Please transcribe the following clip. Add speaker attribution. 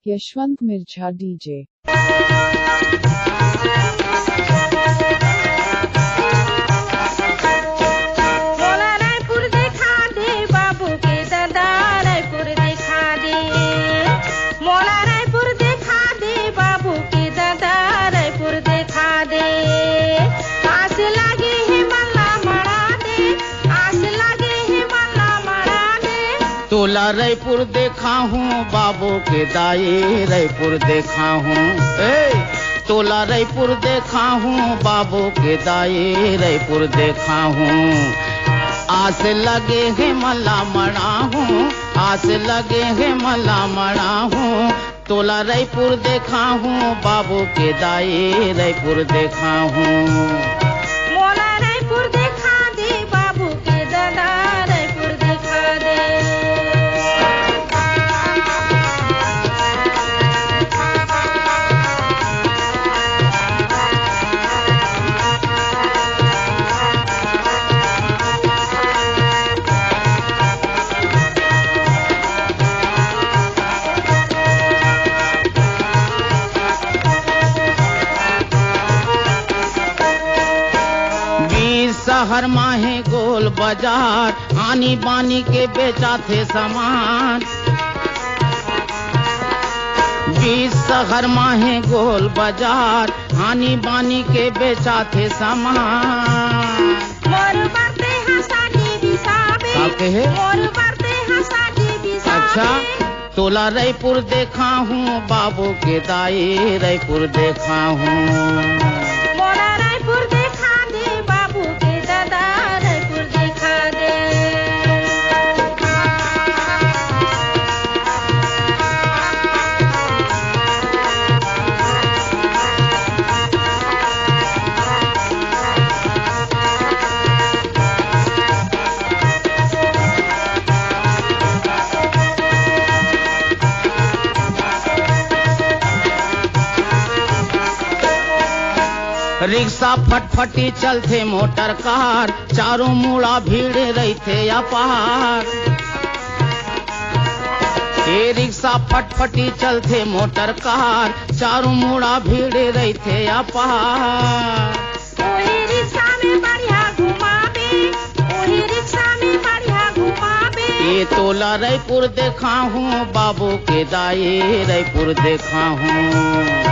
Speaker 1: Yashwant Mirza DJ.
Speaker 2: तोला रायपुर देखा हूँ बाबू के दाई रायपुर देखा हूँ। तोला रायपुर देखा हूँ बाबू के दाई रायपुर देखा हूँ। आस लगे है मला मना हूँ, आस लगे है मला मना हूँ। तोला रायपुर देखा हूँ बाबू के दाई रायपुर देखा हूँ। शहर माहे गोल बाजार आनी बानी के बेचा थे सामान। 20 शहर माहे गोल बाजार आनी बानी के बेचा थे सामान। अच्छा तोला रायपुर देखा हूँ बाबू के दाई रायपुर देखा हूँ। रिक्शा फटफटी चलते मोटर कार चारों मुड़ा भीड़ रही थे अपार। ये रिक्शा फटफटी चलते मोटर कार चारों मुड़ा भीड़ रही थे अपार।
Speaker 3: ओही रिक्शा में बढ़िया घुमावे, ओही रिक्शा में बढ़िया घुमावे।
Speaker 2: ये तोला रायपुर देखा हूँ बाबू के दाई रायपुर देखा हूँ।